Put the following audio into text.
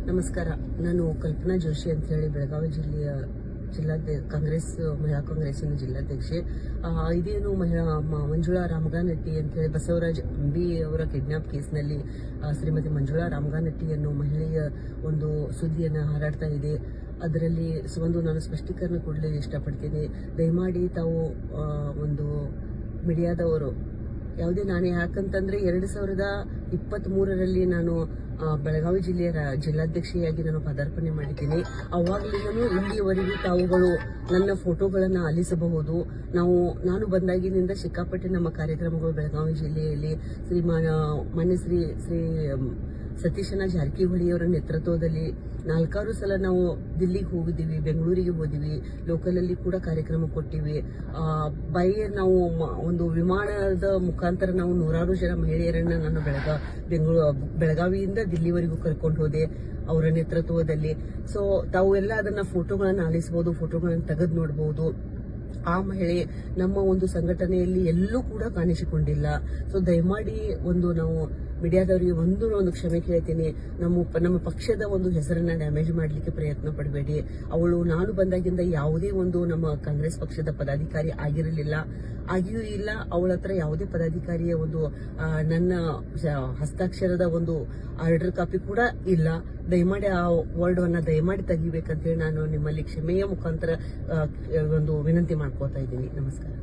ನಮಸ್ಕಾರ. ನಾನು ಕಲ್ಪನಾ ಜೋಶಿ ಅಂತ ಹೇಳಿ ಬೆಳಗಾವಿ ಜಿಲ್ಲೆಯ ಮಹಿಳಾ ಕಾಂಗ್ರೆಸ್ಸಿನ ಜಿಲ್ಲಾಧ್ಯಕ್ಷೆ. ಇದೇನು ಮಂಜುಳಾ ರಾಮಗಾನಟ್ಟಿ ಅಂತ ಹೇಳಿ ಬಸವರಾಜ್ ಅಂಬಿ ಅವರ ಕಿಡ್ನಾಪ್ ಕೇಸ್ನಲ್ಲಿ ಶ್ರೀಮತಿ ಮಂಜುಳಾ ರಾಮಗಾನಟ್ಟಿಯನ್ನು ಮಹಿಳೆಯ ಒಂದು ಸುದ್ದಿಯನ್ನು ಹಾರಾಡ್ತಾ ಇದೆ. ಅದರಲ್ಲಿ ನಾನು ಸ್ಪಷ್ಟೀಕರಣ ಕೊಡಲು ಇಷ್ಟಪಡ್ತೀನಿ. ದಯಮಾಡಿ ತಾವು ಒಂದು ಮೀಡಿಯಾದವರು ಯಾವುದೇ ನಾನು ಯಾಕಂತಂದ್ರೆ 2023ರಲ್ಲಿ ನಾನು ಬೆಳಗಾವಿ ಜಿಲ್ಲೆಯ ಜಿಲ್ಲಾಧ್ಯಕ್ಷೆಯಾಗಿ ನಾನು ಪದಾರ್ಪಣೆ ಮಾಡಿದ್ದೀನಿ. ಅವಾಗಲಿಂದಲೂ ಇಲ್ಲಿಯವರೆಗೂ ತಾವುಗಳು ನನ್ನ ಫೋಟೋಗಳನ್ನು ಆಲಿಸಬಹುದು. ನಾನು ಬಂದಾಗಿನಿಂದ ಸಿಕ್ಕಾಪಟ್ಟೆ ನಮ್ಮ ಕಾರ್ಯಕ್ರಮಗಳು ಬೆಳಗಾವಿ ಜಿಲ್ಲೆಯಲ್ಲಿ ಮಾನ್ಯ ಶ್ರೀ ಸತೀಶಣ್ಣ ಜಾರಕಿಹೊಳಿ ಅವರ ನೇತೃತ್ವದಲ್ಲಿ 4 ಸಲ ನಾವು ದಿಲ್ಲಿಗೆ ಹೋಗಿದ್ದೀವಿ, ಬೆಂಗಳೂರಿಗೆ ಹೋದಿವಿ, ಲೋಕಲಲ್ಲಿ ಕೂಡ ಕಾರ್ಯಕ್ರಮ ಕೊಟ್ಟಿವಿ. ನಾವು ಒಂದು ವಿಮಾನದ ಮುಖಾಂತರ ನಾವು 100 ಜನ ಮಹಿಳೆಯರನ್ನ ನಾನು ಬೆಳಗಾವಿಯಿಂದ ದಿಲ್ಲಿವರೆಗೂ ಕರ್ಕೊಂಡು ಹೋದೆ ಅವರ ನೇತೃತ್ವದಲ್ಲಿ. ಸೊ ತಾವು ಎಲ್ಲ ಅದನ್ನ ಫೋಟೋಗಳನ್ನು ಆಲಿಸಬಹುದು, ಫೋಟೋಗಳನ್ನು ತೆಗೆದು ನೋಡಬಹುದು. ಆ ಮಹಿಳೆ ನಮ್ಮ ಒಂದು ಸಂಘಟನೆಯಲ್ಲಿ ಎಲ್ಲೂ ಕೂಡ ಕಾಣಿಸಿಕೊಂಡಿಲ್ಲ. ಸೊ ದಯಮಾಡಿ ನಾವು ಮೀಡಿಯಾದವರಿಗೆ ಒಂದು ಕ್ಷಮೆ ಕೇಳ್ತೀನಿ. ನಮ್ಮ ಪಕ್ಷದ ಒಂದು ಹೆಸರನ್ನ ಡ್ಯಾಮೇಜ್ ಮಾಡಲಿಕ್ಕೆ ಪ್ರಯತ್ನ ಪಡಬೇಡಿ. ನಾನು ಬಂದಾಗಿಂದ ಯಾವುದೇ ಒಂದು ನಮ್ಮ ಕಾಂಗ್ರೆಸ್ ಪಕ್ಷದ ಪದಾಧಿಕಾರಿ ಆಗಿಯೂ ಇಲ್ಲ. ಅವಳ ಹತ್ರ ಯಾವುದೇ ಪದಾಧಿಕಾರಿಯ ಒಂದು ನನ್ನ ಹಸ್ತಾಕ್ಷರದ ಒಂದು ಆರ್ಡರ್ ಕಾಪಿ ಕೂಡ ಇಲ್ಲ. ದಯಮಾಡಿ ಆ ವರ್ಡ್ ಅನ್ನ ದಯಮಾಡಿ ತೆಗಿಬೇಕಂತೇಳಿ ನಾನು ನಿಮ್ಮಲ್ಲಿ ಕ್ಷಮೆಯ ಮುಖಾಂತರ ಒಂದು ವಿನಂತಿ ಮಾಡ್ಕೋತಾ ಇದ್ದೀನಿ. ನಮಸ್ಕಾರ.